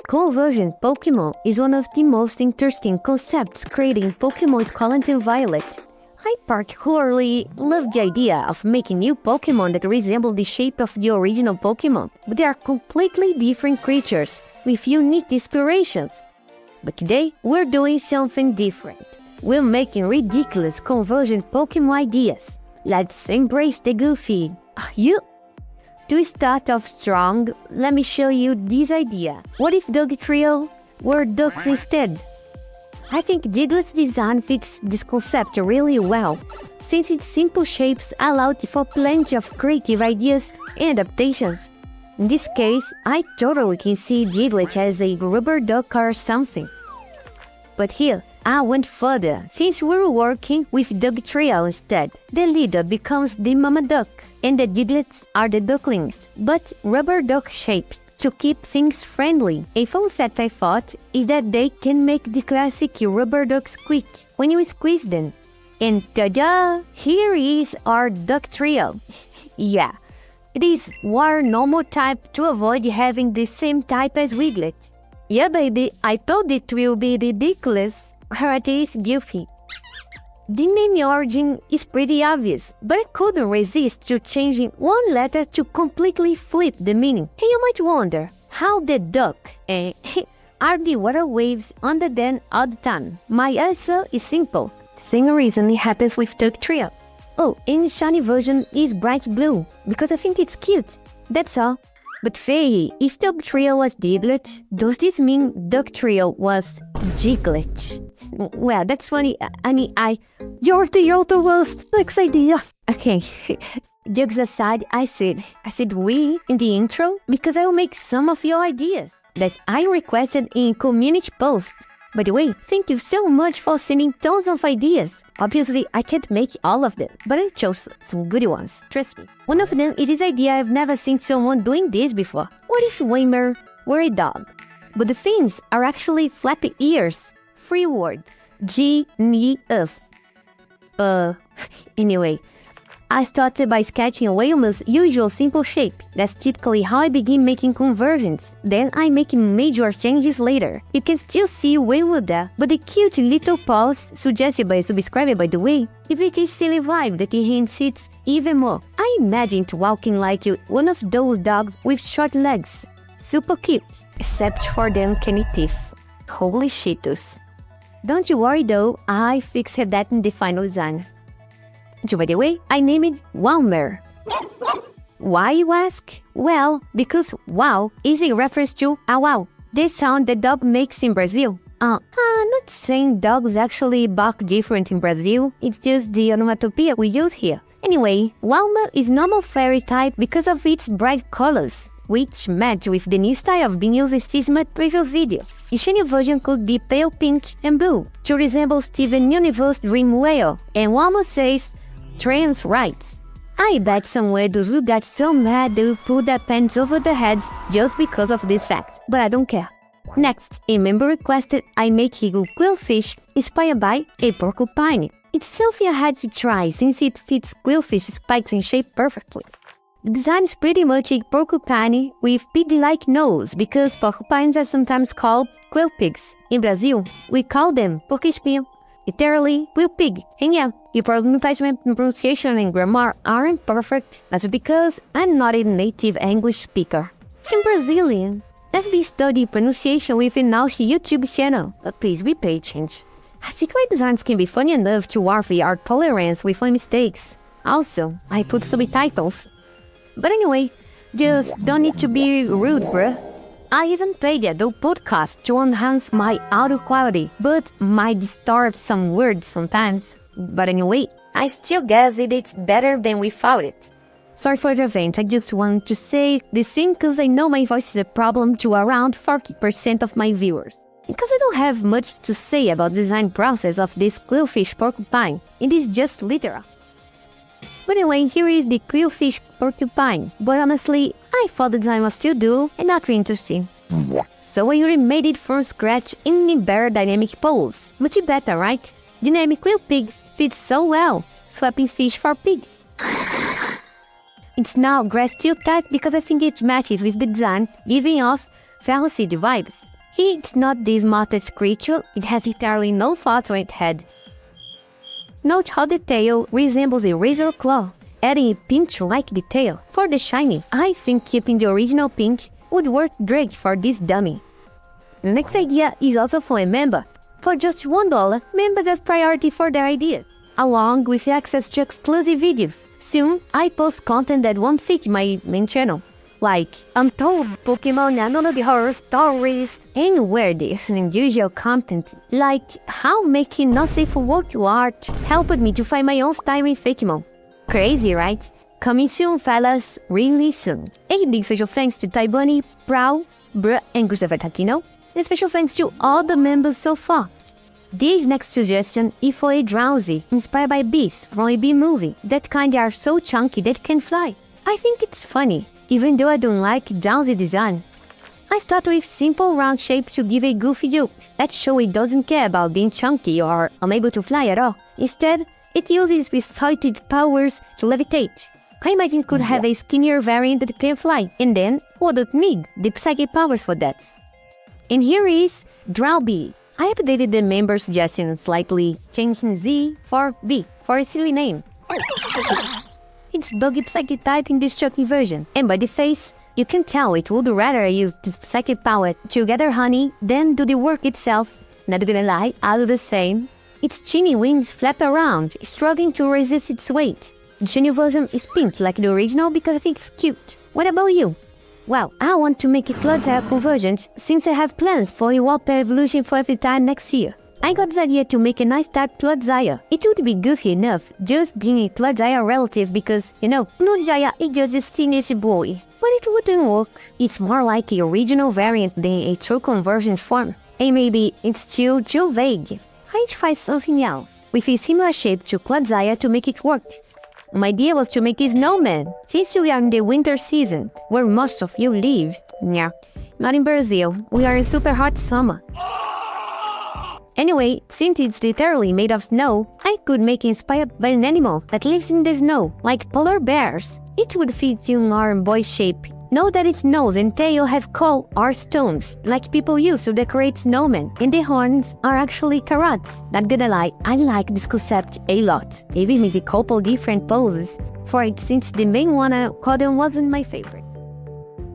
Convergent Pokémon is one of the most interesting concepts creating Pokémon Scarlet and Violet. I particularly love the idea of making new Pokémon that resemble the shape of the original Pokémon, but they are completely different creatures with unique inspirations. But today, we're doing something different. We're making ridiculous convergent Pokémon ideas. Let's embrace the goofy. You? To start off strong, let me show you this idea. What if Dugtrio were ducks instead? I think Diglett's design fits this concept really well, since its simple shapes allow for plenty of creative ideas and adaptations. In this case, I totally can see Diglett as a rubber duck or something. But here, I went further, since we're working with Dugtrio instead. The leader becomes the mama duck, and the Diglets are the ducklings, but rubber duck shaped, to keep things friendly. A fun fact I thought is that they can make the classic rubber duck squeak when you squeeze them. And ta-da! Here is our duck trio. Yeah, it is our normal type to avoid having the same type as Wiglett. Yeah baby, I thought it will be ridiculous, or at least goofy. The name origin is pretty obvious, but I couldn't resist to changing one letter to completely flip the meaning. And you might wonder, how the duck are the water waves under them all the time? My answer is simple. The same reason it happens with Dugtrio. Oh, and the shiny version is bright blue, because I think it's cute. That's all. But Faye, if Dugtrio was Diglett, does this mean Dugtrio was Diglett? Well, that's funny. You're the worst. Next idea. Okay, jokes aside, I said we in the intro because I will make some of your ideas that I requested in community post. By the way, thank you so much for sending tons of ideas. Obviously, I can't make all of them, but I chose some good ones, trust me. One of them is this idea I've never seen someone doing this before. What if Weimer were a dog? But the things are actually flappy ears. 3 words. Genius. Anyway, I started by sketching Weimer's usual simple shape. That's typically how I begin making conversions. Then I make major changes later. You can still see Weimer there, but the cute little paws, suggested by a subscriber by the way, give it a silly vibe that enhances even more. I imagined walking like one of those dogs with short legs. Super cute, except for them candy teeth. Holy shitos. Don't you worry though, I fixed that in the final design. By the way, I named it Walmer. Why, you ask? Well, because wow is a reference to "ow wow," the sound that dog makes in Brazil. I'm not saying dogs actually bark different in Brazil, it's just the onomatopoeia we use here. Anyway, Walmer is normal fairy type because of its bright colors, which match with the new style of being used in my previous video. The shiny version could be pale pink and blue, to resemble Steven Universe Dream Whale, and Walmer says trans rights. I bet some weirdos will get so mad they will pull their pants over their heads just because of this fact, but I don't care. Next, a member requested I make a quillfish inspired by a porcupine. It's something I had to try since it fits quillfish spikes in shape perfectly. The design is pretty much a porcupine with pig-like nose because porcupines are sometimes called quill pigs. In Brazil, we call them porco-espinho. Literally, quill pig. And yeah, your pronunciation and grammar aren't perfect. That's because I'm not a native English speaker. I'm Brazilian. I've been studying pronunciation with an YouTube channel, but please be patient. I think my designs can be funny enough to worthy our tolerance with my mistakes. Also, I put subtitles. But anyway, just don't need to be rude, bruh. I even played the Adobe podcast to enhance my audio quality, but might distort some words sometimes. But anyway, I still guess it's better than without it. Sorry for the event, I just want to say this thing because I know my voice is a problem to around 40% of my viewers. Because I don't have much to say about the design process of this quillfish porcupine, it is just literal. But anyway, here is the quillfish porcupine, but honestly, I thought the design was still dull and not really interesting. So I remade it from scratch in a better dynamic pose. Much better, right? The name quill pig fits so well, swapping fish for pig. It's now grass tube type because I think it matches with the design, giving off Velocity vibes. It's not the smartest creature, it has literally no thoughts on its head. Note how the tail resembles a razor claw, adding a pinch like the tail. For the shiny, I think keeping the original pink would work great for this dummy. The next idea is also for a member. For just $1, members have priority for their ideas, along with access to exclusive videos. Soon, I post content that won't fit my main channel, like untold Pokemon and all the horror stories, and weirdest and unusual content, like how making not safe for work art helped me to find my own style in Fakemon. Crazy, right? Coming soon, fellas, really soon. A big special thanks to Taibani, Prow, Bruh, and Christopher Takino, and special thanks to all the members so far. This next suggestion is for a drowsy, inspired by bees from a bee movie, that kind are so chunky that can fly. I think it's funny, even though I don't like drowsy design. I start with simple round shape to give a goofy look. That show it doesn't care about being chunky or unable to fly at all. Instead, it uses restricted powers to levitate. I imagine it could have a skinnier variant that can fly, and then wouldn't need the psychic powers for that. And here is Drowbee. I updated the member suggestions slightly, changing Z for B for a silly name. It's doggy psychic type in this chunky version, and by the face, you can tell it would rather use this psychic power to gather honey than do the work itself. Not gonna lie, I'll do the same. Its chinny wings flap around, struggling to resist its weight. The shiny version is pink like the original because I think it's cute. What about you? Well, I want to make a Polteageist Convergent since I have plans for a wallpaper evolution for every time next year. I got this idea to make a nice type Polteageist. It would be goofy enough just being a Polteageist relative because, Polteageist is just a sinistcha boy. But it wouldn't work. It's more like a original variant than a true conversion form. And maybe it's too vague. I'd try something else, with a similar shape to Polteageist to make it work. My idea was to make a snowman, since we are in the winter season, where most of you live. Yeah, not in Brazil, we are in super hot summer. Anyway, since it's literally made of snow, I could make it inspired by an animal that lives in the snow, like polar bears. It would fit in our boy shape. Note that its nose and tail have coal or stones, like people use to decorate snowmen, and the horns are actually carrots. Not gonna lie, I like this concept a lot, even with a couple different poses for it since the main one I called them wasn't my favorite.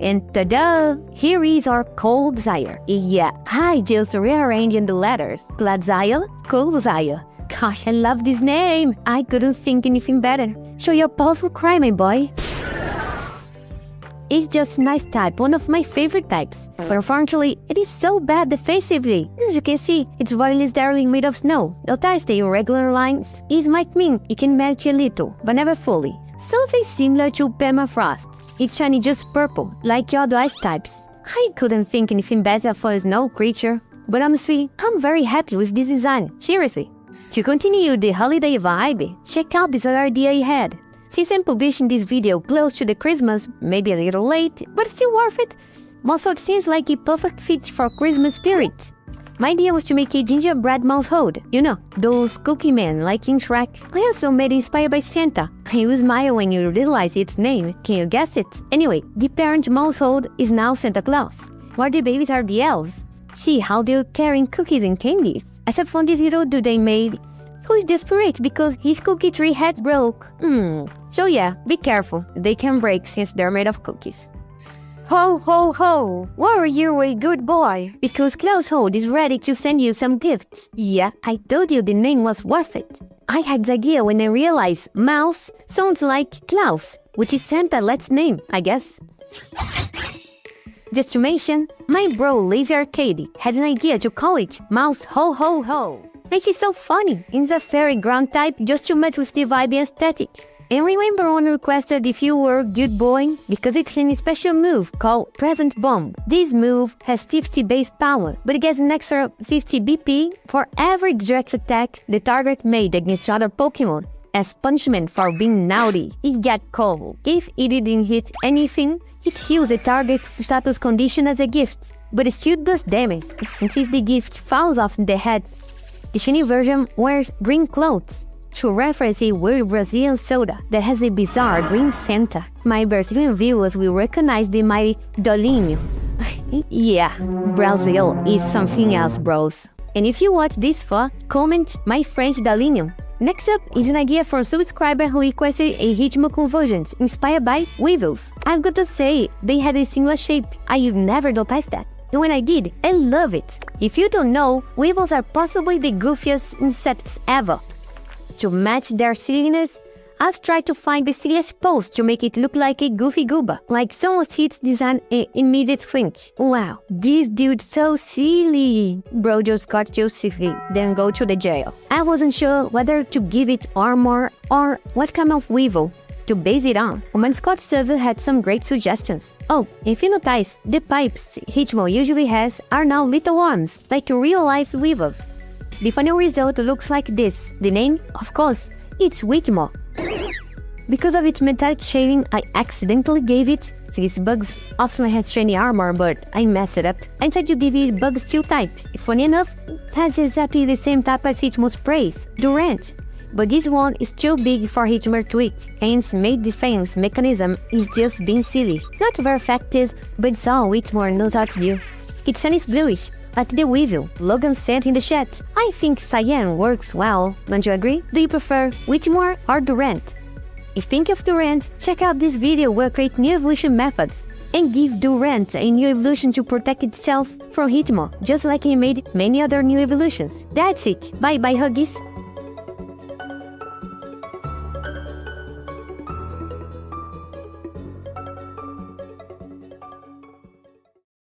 And ta-da! Here is our cold desire. Yeah, I just rearranged the letters. Polteageist, cold desire. Gosh, I love this name! I couldn't think anything better. Show your powerful cry, my boy. It's just a nice type, one of my favorite types. But unfortunately, it is so bad defensively. As you can see, its body is literally made of snow. Although stay in regular lines, it might mean it can melt a little, but never fully. Something similar to permafrost. It's shiny just purple, like other ice types. I couldn't think anything better for a snow creature. But honestly, I'm very happy with this design, seriously. To continue the holiday vibe, check out this other idea I had. Since I'm publishing this video close to the Christmas, maybe a little late, but still worth it, also it seems like a perfect fit for Christmas spirit. My idea was to make a gingerbread mouthhold, those cookie men like in Shrek. I also made it inspired by Santa. You smile when you realize its name, can you guess it? Anyway, the parent mouthhold is now Santa Claus, while the babies are the elves. See how they're carrying cookies and candies, except for this little dude they made, who is desperate because his cookie tree head broke. So yeah, be careful, they can break since they're made of cookies. Ho ho ho! Were you a good boy? Because Klaushold is ready to send you some gifts. Yeah, I told you the name was worth it. I had the idea when I realized Mouse sounds like Klaus, which is Santa Let's name, I guess. Just to mention, my bro Lazy Arcade had an idea to call it Mouse Ho Ho Ho. And she's so funny, in the fairy ground type just to match with the vibe and aesthetic. And remember when I requested if you were a good boy? Because it's a special move called Present Bomb. This move has 50 base power, but it gets an extra 50 BP for every direct attack the target made against other Pokemon. As punishment for being naughty, it got cold. If it didn't hit anything, it heals the target status condition as a gift, but it still does damage, since the gift falls off the head. The shiny version wears green clothes, to reference a weird Brazilian soda that has a bizarre green Santa. My Brazilian viewers will recognize the mighty Dolinho, Yeah, Brazil is something else, bros. And if you watch this far, comment my French Dalinho. Next up is an idea for a subscriber who requested a Hitmo convergent inspired by weevils. I've got to say, they had a similar shape. I never noticed that. And when I did, I love it. If you don't know, weevils are possibly the goofiest insects ever. To match their silliness, I've tried to find the silliest post to make it look like a goofy gooba. Like someone's hits design an immediate think. Wow, this dude's so silly. Bro just got Josephine, then go to the jail. I wasn't sure whether to give it armor or what kind of weevil to base it on. My Discord server had some great suggestions. Oh, if you notice, the pipes Hitmo usually has are now little worms, like real-life weevils. The final result looks like this. The name, of course, it's Witmo. Because of its metallic shading, I accidentally gave it, since bugs often has shiny armor, but I messed it up. I tried to give it bug steel type. Funny enough, it has exactly the same type as Hitmo's praise, Durant. But this one is too big for Hitmo tweak, and its main defense mechanism is just being silly. It's not very effective, but it's all Whitmore knows how to do. Its shine is bluish, like the weevil Logan sent in the chat. I think cyan works well, don't you agree? Do you prefer Whitmore or Durant? If you think of Durant, check out this video where I create new evolution methods and give Durant a new evolution to protect itself from Hitmo, just like he made many other new evolutions. That's it. Bye bye huggies.